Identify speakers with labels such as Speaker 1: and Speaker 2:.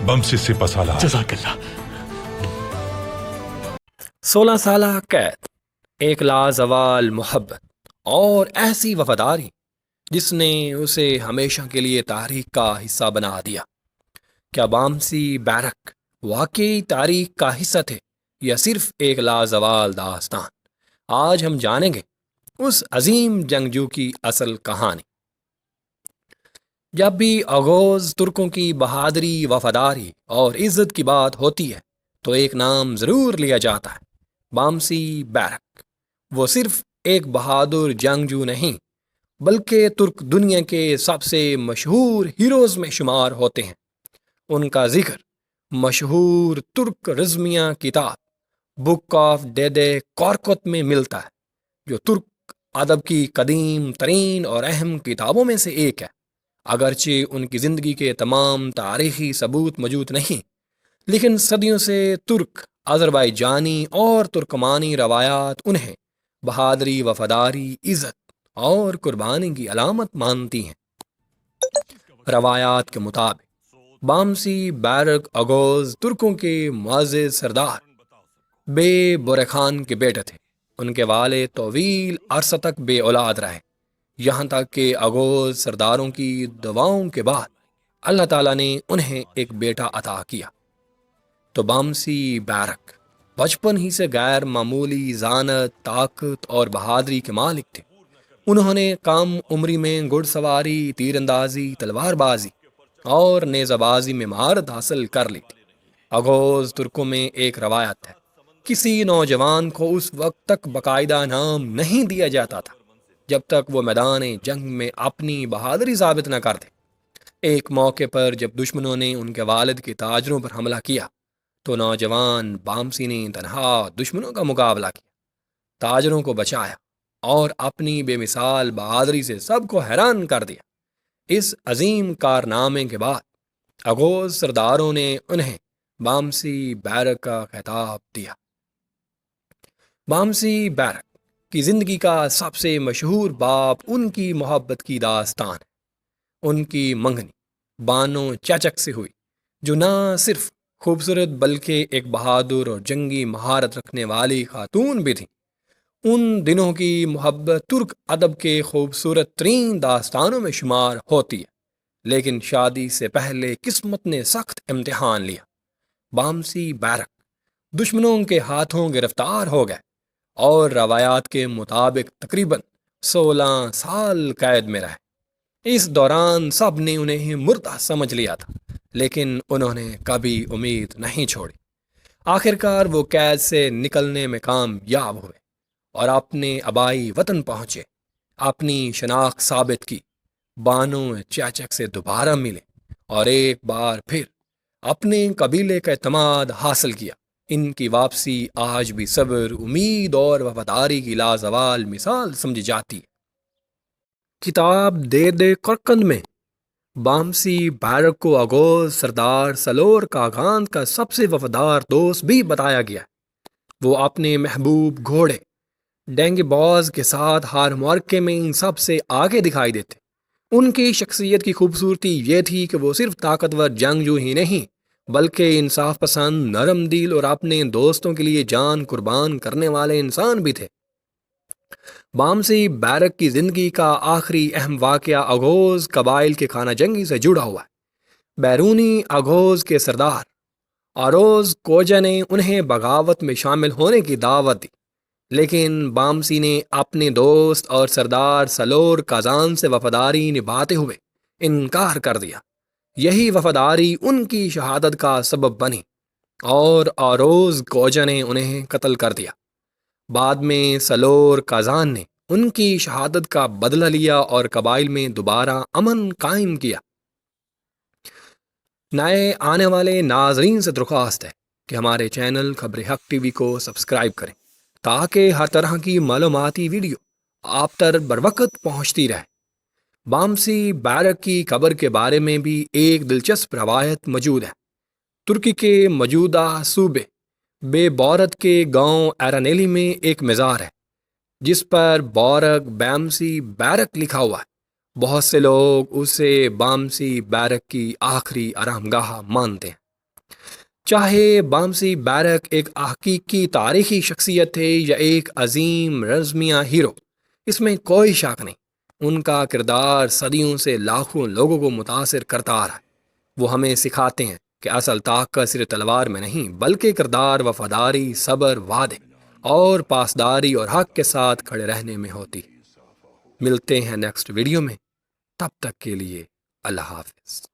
Speaker 1: बमसी सिपसाला।
Speaker 2: जज़ाकल्लाह।
Speaker 3: 16 साल कैद, एक लाजवाल मोहब्बत और ऐसी वफादारी जिसने उसे हमेशा के लिए तारीख का हिस्सा बना दिया। क्या बामसी बैरक वाकई तारीख का हिस्सा थे या सिर्फ एक लाजवाल दास्तान? आज हम जानेंगे उस अजीम जंगजू की असल कहानी। जब भी अगोज तुर्कों की बहादुरी, वफादारी और इज्जत की बात होती है तो एक नाम ज़रूर लिया जाता है, बामसी बैरक। वो सिर्फ एक बहादुर जंगजू नहीं बल्कि तुर्क दुनिया के सबसे मशहूर हीरोज़ में शुमार होते हैं। उनका जिक्र मशहूर तुर्क रज़्मिया किताब बुक ऑफ डेदे कॉरकोत में मिलता है, जो तुर्क अदब की कदीम तरीन और अहम किताबों में से एक है। अगरचे उनकी ज़िंदगी के तमाम तारीख़ी सबूत मौजूद नहीं, लेकिन सदियों से तुर्क, अज़रबैजानी और तुर्कमानी रवायात उन्हें बहादुरी, वफादारी, इज़्ज़त और कुर्बानी की अलामत मानती हैं। रवायात के मुताबिक बामसी बैरक अगोज तुर्कों के मुअज़्ज़िज़ सरदार बे बुरखान के बेटे थे। उनके वाले तवील अरसा तक बे औलाद रहे, यहाँ तक कि अगोज सरदारों की दुआओं के बाद अल्लाह ताला ने उन्हें एक बेटा अता किया। तो बामसी बैरक बचपन ही से गैर मामूली ज़ानत, ताकत और बहादुरी के मालिक थे। उन्होंने कम उम्री में घुड़सवारी, तीरंदाजी, तलवारबाजी और नेज़ाबाजी में महारत हासिल कर ली थी। अगोज तुर्कों में एक रवायत है, किसी नौजवान को उस वक्त तक बाकायदा नाम नहीं दिया जाता था जब तक वो मैदान जंग में अपनी बहादुरी साबित न कर दे। एक मौके पर जब दुश्मनों ने उनके वालिद के ताजरों पर हमला किया तो नौजवान बामसी ने तनहा दुश्मनों का मुकाबला किया, ताजरों को बचाया और अपनी बेमिसाल बहादुरी से सबको हैरान कर दिया। इस अजीम कारनामे के बाद अगोज सरदारों ने उन्हें बामसी बैरक का खिताब दिया। बामसी बैरक की ज़िंदगी का सबसे मशहूर बाब उनकी मोहब्बत की दास्तान है। उनकी मंगनी बानो चाचक से हुई, जो ना सिर्फ खूबसूरत बल्कि एक बहादुर और जंगी महारत रखने वाली खातून भी थी। उन दिनों की मोहब्बत तुर्क अदब के खूबसूरत तरीन दास्तानों में शुमार होती है, लेकिन शादी से पहले किस्मत ने सख्त इम्तिहान लिया। बामसी बैरक दुश्मनों के हाथों गिरफ्तार हो गए और रवायात के मुताबिक तकरीबन 16 साल कैद में रहे। इस दौरान सब ने उन्हें मुर्दा समझ लिया था, लेकिन उन्होंने कभी उम्मीद नहीं छोड़ी। आखिरकार वो कैद से निकलने में कामयाब हुए और अपने आबाई वतन पहुँचे, अपनी शनाख्त साबित की, बानो चाचक से दोबारा मिले और एक बार फिर अपने कबीले का एतमाद हासिल किया। इनकी वापसी आज भी सब्र, उम्मीद और वफादारी की लाजवाल मिसाल समझी जाती है। किताब दे करकंद में बामसी बैरक को अगोज सरदार सलोर कागान का सबसे वफादार दोस्त भी बताया गया है। वो अपने महबूब घोड़े डेंगेबॉज के साथ हर मौके में सबसे आगे दिखाई देते। उनकी शख्सियत की खूबसूरती ये थी कि वो सिर्फ ताकतवर जंगजू ही नहीं बल्कि इंसाफ पसंद, नरम दिल और अपने दोस्तों के लिए जान कुर्बान करने वाले इंसान भी थे। बामसी बैरक की जिंदगी का आखिरी अहम वाकया अगोज कबाइल के खाना जंगी से जुड़ा हुआ है। बैरूनी अगोज के सरदार आरोज कोजा ने उन्हें बगावत में शामिल होने की दावत दी, लेकिन बामसी ने अपने दोस्त और सरदार सलोर काजान से वफादारी निभाते हुए इनकार कर दिया। यही वफादारी उनकी शहादत का सबब बनी और आरोज कोजा ने उन्हें कत्ल कर दिया। बाद में सलोर काजान ने उनकी शहादत का बदला लिया और कबाइल में दोबारा अमन कायम किया। नए आने वाले नाजरीन से दरख्वास्त है कि हमारे चैनल खबर हक टीवी को सब्सक्राइब करें ताकि हर तरह की मालूमाती वीडियो आप तक बरवक्त पहुंचती रहे। बामसी बैरक की कब्र के बारे में भी एक दिलचस्प रवायत मौजूद है। तुर्की के मौजूदा सूबे बेबौरत के गांव एरानेली में एक मज़ार है जिस पर बौरक बामसी बैरक लिखा हुआ है। बहुत से लोग उसे बामसी बैरक की आखिरी आरामगाह मानते हैं। چاہے بامسی بیرک ایک حقیقی تاریخی شخصیت تھے یا ایک عظیم رزمیہ ہیرو، اس میں کوئی شک نہیں، ان کا کردار صدیوں سے لاکھوں لوگوں کو متاثر کرتا آ رہا ہے۔ وہ ہمیں سکھاتے ہیں کہ اصل طاقت صرف تلوار میں نہیں بلکہ کردار، وفاداری، صبر، وعدے اور پاسداری اور حق کے ساتھ کھڑے رہنے میں ہوتی ہے۔ ملتے ہیں نیکسٹ ویڈیو میں، تب تک کے لیے اللہ حافظ۔